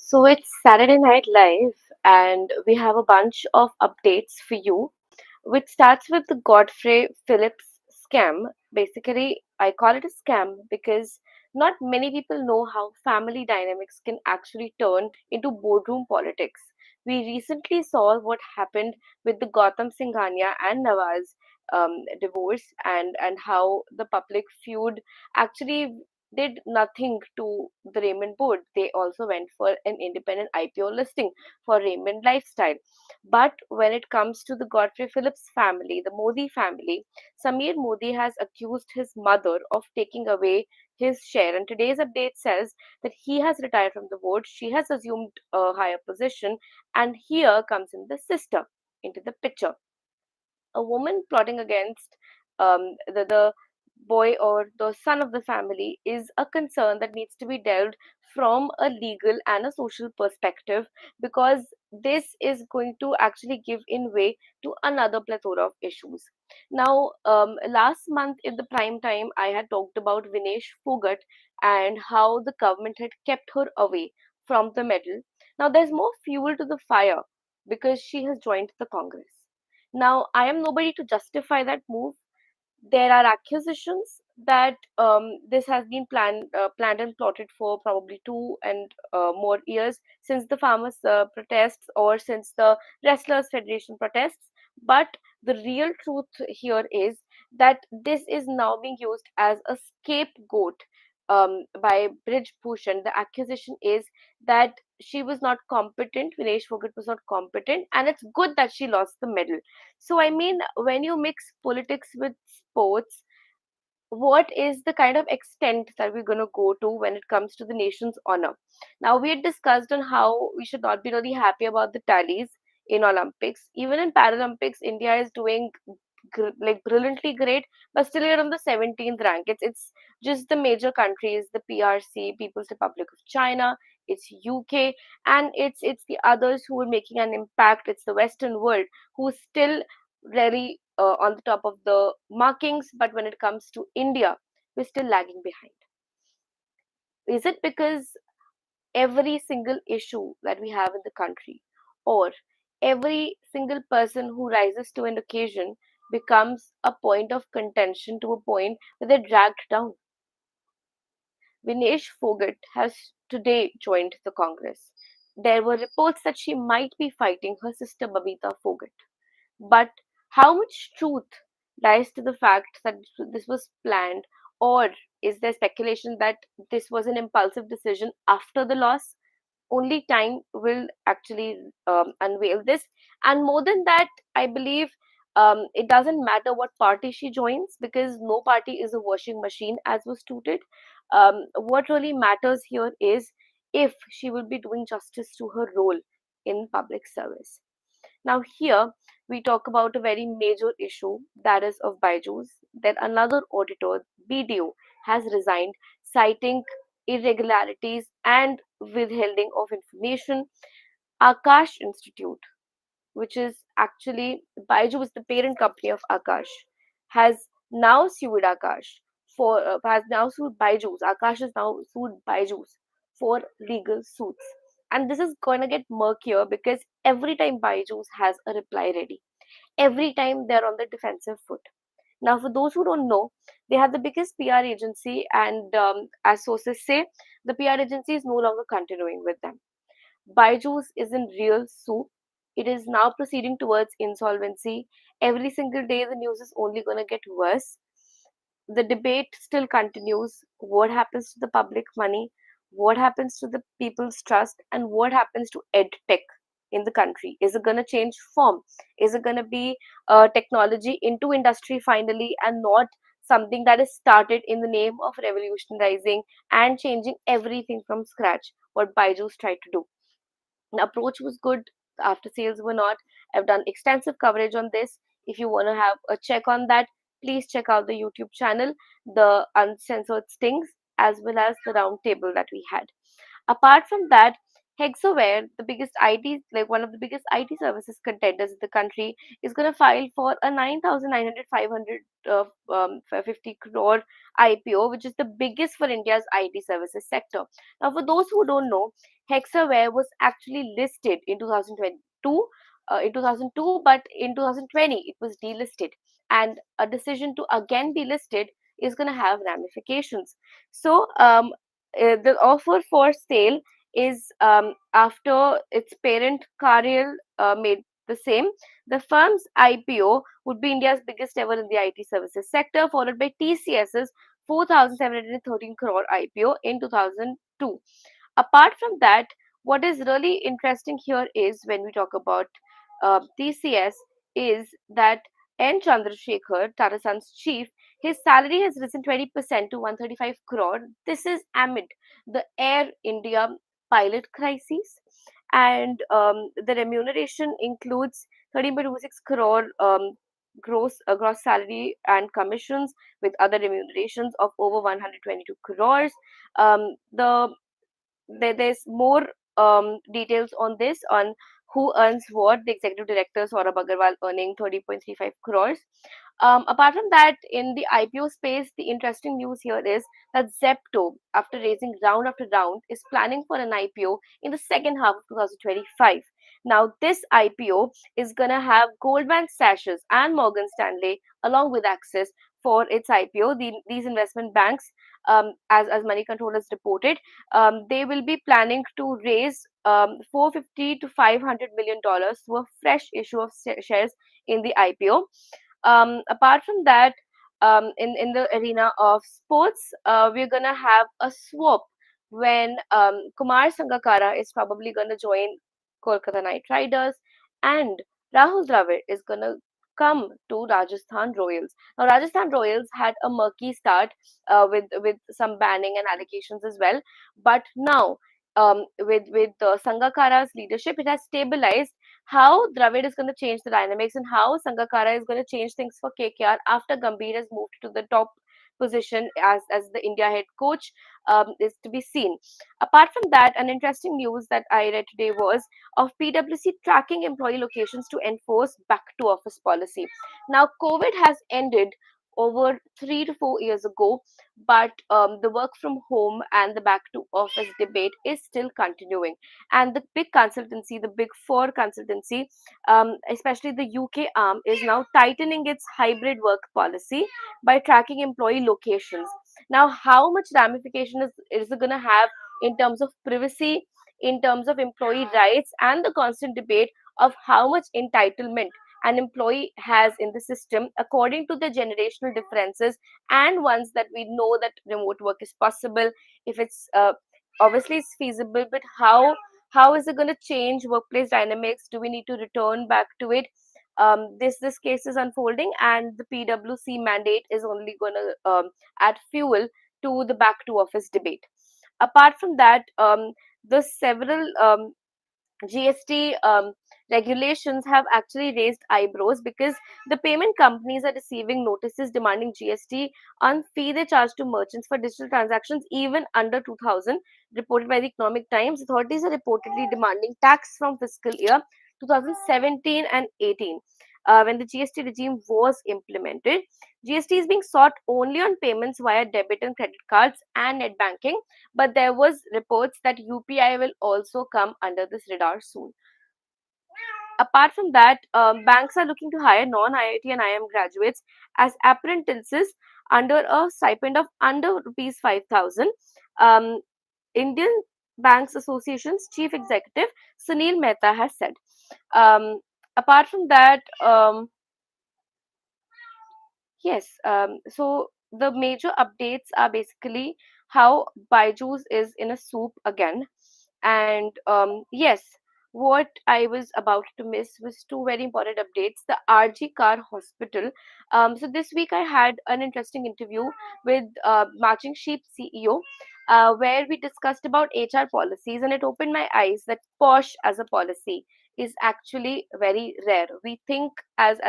So it's Saturday Night Live, and we have a bunch of updates for you, which starts with the Godfrey Phillips scam. Basically, I call it a scam because not many people know how family dynamics can actually turn into boardroom politics. We recently saw what happened with the Gautam Singhania and Nawaz divorce, and how the public feud actually did nothing to the Raymond board. They also went for an independent IPO listing for Raymond Lifestyle. But when it comes to the Godfrey Phillips family, the Modi family, Samir Modi has accused his mother of taking away his share. And today's update says that he has retired from the board, she has assumed a higher position, and here comes in the sister into the picture. A woman plotting against the boy or the son of the family is a concern that needs to be dealt from a legal and a social perspective, because this is going to actually give in way to another plethora of issues. Now, last month in the prime time, I had talked about Vinesh Phogat and how the government had kept her away from the medal. Now, there's more fuel to the fire because she has joined the Congress. Now, I am nobody to justify that move. There are accusations that this has been planned and plotted for probably 2 and more years, since the farmers' protests or since the Wrestlers Federation protests. But the real truth here is that this is now being used as a scapegoat by Brij Bhushan. The accusation is that she was not competent, Vinesh Phogat was not competent, and it's good that she lost the medal. So, I mean, when you mix politics with sports, what is the kind of extent that we're going to go to when it comes to the nation's honor? Now, we had discussed on how we should not be really happy about the tallies in Olympics. Even in Paralympics, India is doing like brilliantly great, but still you're on the 17th rank. It's just the major countries, the PRC, People's Republic of China, it's UK, and it's the others who are making an impact. It's the Western world who's still really on the top of the markings, but when it comes to India, we're still lagging behind. Is it because every single issue that we have in the country, or every single person who rises to an occasion becomes a point of contention to a point where they're dragged down? Vinesh Phogat has today joined the Congress. There were reports that she might be fighting her sister Babita Phogat. But how much truth lies to the fact that this was planned, or is there speculation that this was an impulsive decision after the loss? Only time will actually unveil this. And more than that, I believe it doesn't matter what party she joins, because no party is a washing machine, as was stated. What really matters here is if she will be doing justice to her role in public service. Now, here we talk about a very major issue, that is of BYJU's. Then another auditor, BDO, has resigned, citing irregularities and withholding of information. Akash Institute, which is actually BYJU is the parent company of Akash, has now sued Akash for has now sued BYJU's. Akash has now sued BYJU's for legal suits, and this is going to get murkier because every time BYJU's has a reply ready, every time they're on the defensive foot. Now, for those who don't know, they have the biggest PR agency, and as sources say, the PR agency is no longer continuing with them. BYJU's is in real soup. It is now proceeding towards insolvency. Every single day, the news is only going to get worse. The debate still continues. What happens to the public money? What happens to the people's trust? And what happens to ed tech in the country? Is it going to change form? Is it going to be technology into industry finally, and not something that is started in the name of revolutionizing and changing everything from scratch, what BYJU's tried to do? The approach was good, the after sales were not. I've done extensive coverage on this. If you want to have a check on that, please check out the YouTube channel, the Uncensored Stings, as well as the round table that we had. Apart from that, Hexaware, the biggest IT, like one of the biggest IT services contenders in the country, is going to file for a 9,900 crore IPO, which is the biggest for India's IT services sector. Now, for those who don't know, Hexaware was actually listed in 2022, but in 2020 it was delisted, and a decision to again be listed is going to have ramifications. So, the offer for sale is after its parent Cargill made the same. The firm's IPO would be India's biggest ever in the IT services sector, followed by TCS's 4,713 crore IPO in 2002. Apart from that, what is really interesting here is when we talk about TCS is that N. Chandrasekhar, Tata Sons chief, his salary has risen 20% to 135 crore. This is amid the Air India pilot crisis, and the remuneration includes 13.26 crore gross salary and commissions, with other remunerations of over 122 crores. There's more details on this, on who earns what. The executive director Saurabh Agarwal earning 30.35 crores. Apart from that, in the IPO space, the interesting news here is that Zepto, after raising round after round, is planning for an IPO in the second half of 2025. Now, this IPO is gonna have Goldman Sachs and Morgan Stanley along with Access for its IPO. These investment banks, as Money Control has reported, they will be planning to raise 450 to 500 million dollars through a fresh issue of shares in the IPO. Apart from that, in the arena of sports, we're gonna have a swap when Kumar Sangakkara is probably gonna join Kolkata Knight Riders, and Rahul Dravid is gonna come to Rajasthan Royals. Now, Rajasthan Royals had a murky start with some banning and allegations as well, but now with Sangakkara's leadership, it has stabilized. How Dravid is going to change the dynamics and how Sangakkara is going to change things for KKR after Gambhir has moved to the top position as the India head coach is to be seen. Apart from that, an interesting news that I read today was of PwC tracking employee locations to enforce back to office policy. Now, COVID has ended over 3 to 4 years ago, but the work from home and the back to office debate is still continuing. And the big consultancy, the big four consultancy, especially the UK arm, is now tightening its hybrid work policy by tracking employee locations. Now, how much ramification is it going to have in terms of privacy, in terms of employee rights, and the constant debate of how much entitlement an employee has in the system according to the generational differences, and once that we know that remote work is possible, if it's obviously it's feasible, but how is it going to change workplace dynamics? Do we need to return back to it? This case is unfolding, and the PwC mandate is only going to add fuel to the back to office debate. Apart from that, the several GST regulations have actually raised eyebrows, because the payment companies are receiving notices demanding GST on fee they charge to merchants for digital transactions even under 2000. Reported by the Economic Times, authorities are reportedly demanding tax from fiscal year 2017 and 18. When the GST regime was implemented, GST is being sought only on payments via debit and credit cards and net banking, but there was reports that UPI will also come under this radar soon. Apart from that, banks are looking to hire non-IIT and IIM graduates as apprentices under a stipend of under rupees 5,000. Um, Indian Banks Association's chief executive Sunil Mehta has said. Um, Apart from that, yes, so the major updates are basically how BYJU's is in a soup again. And yes, what I was about to miss was two very important updates. The RG Car Hospital. So this week I had an interesting interview with Marching Sheep CEO, where we discussed about HR policies, and it opened my eyes that posh as a policy is actually very rare. We think as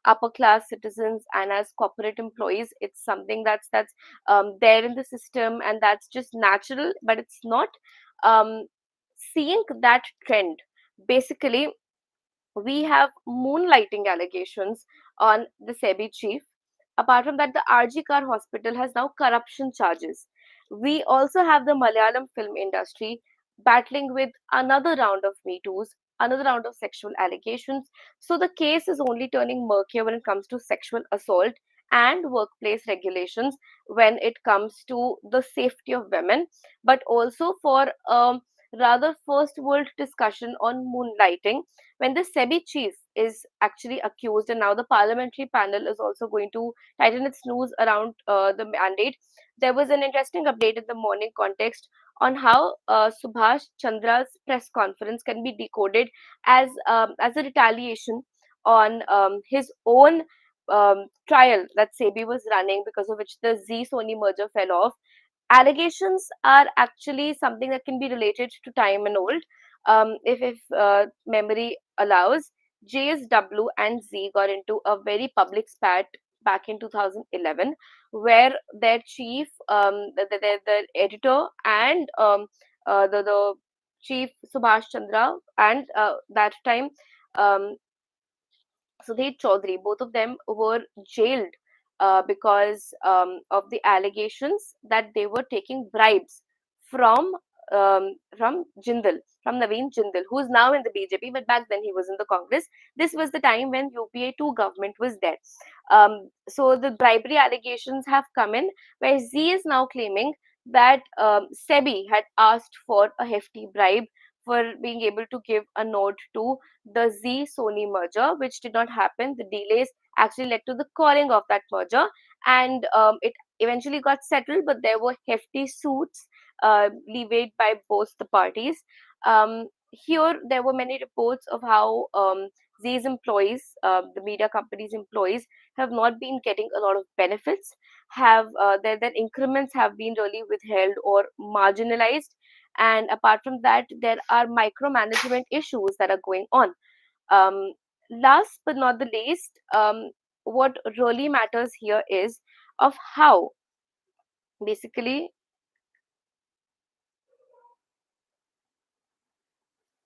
upper class citizens and as corporate employees, it's something that's there in the system and that's just natural, but it's not. um, seeing that trend, basically, we have moonlighting allegations on the SEBI chief. Apart from that, the RG Kar hospital has now corruption charges. We also have the Malayalam film industry battling with another round of Me Too's, another round of sexual allegations. So the case is only turning murkier when it comes to sexual assault and workplace regulations, when it comes to the safety of women, but also for rather first world discussion on moonlighting, when the SEBI chief is actually accused, and now the parliamentary panel is also going to tighten its noose around the mandate. There was an interesting update in the morning context on how Subhash Chandra's press conference can be decoded as a retaliation on his own trial that SEBI was running, because of which the Z Sony merger fell off. Allegations are actually something that can be related to time and old. If memory allows, JSW and Z got into a very public spat back in 2011, where their chief, the editor, and the chief Subhash Chandra, and that time um, Sudhir Chaudhary, both of them were jailed because of the allegations that they were taking bribes from Jindal, from Naveen Jindal, who is now in the BJP, but back then he was in the Congress. This was the time when UPA 2 government was there. So the bribery allegations have come in, where Z is now claiming that SEBI had asked for a hefty bribe for being able to give a nod to the Z Sony merger, which did not happen. The delays actually led to the calling of that merger, and it eventually got settled, but there were hefty suits levied by both the parties. Here, there were many reports of how Z's employees, the media company's employees, have not been getting a lot of benefits, have their increments have been really withheld or marginalized. And apart from that, there are micromanagement issues that are going on. um, Last but not the least, what really matters here is of how basically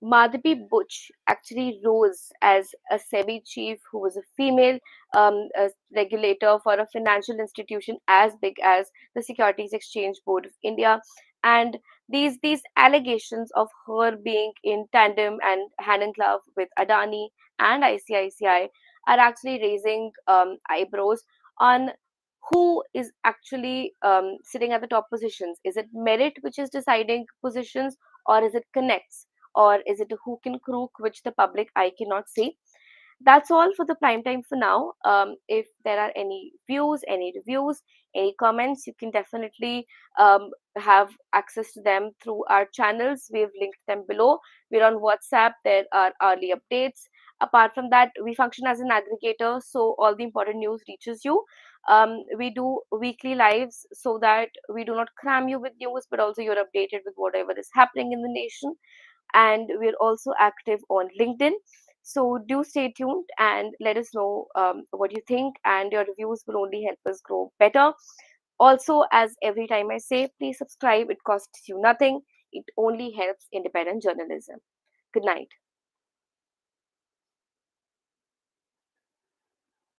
Madhabi Butch actually rose as a SEBI chief who was a female, a regulator for a financial institution as big as the Securities Exchange Board of India. And these allegations of her being in tandem and hand in glove with Adani and ICICI are actually raising eyebrows on who is actually sitting at the top positions. Is it merit which is deciding positions, or is it connects? Or is it a hook and crook which the public eye cannot see? That's all for the prime time for now. If there are any views, any reviews, any comments, you can definitely have access to them through our channels. We've linked them below. We're on WhatsApp. There are early updates. Apart from that, we function as an aggregator, so all the important news reaches you. We do weekly lives so that we do not cram you with news, but also you're updated with whatever is happening in the nation. And we're also active on LinkedIn. So do stay tuned and let us know what you think, and your reviews will only help us grow better. Also, as every time I say, please subscribe. It costs you nothing. It only helps independent journalism. Good night.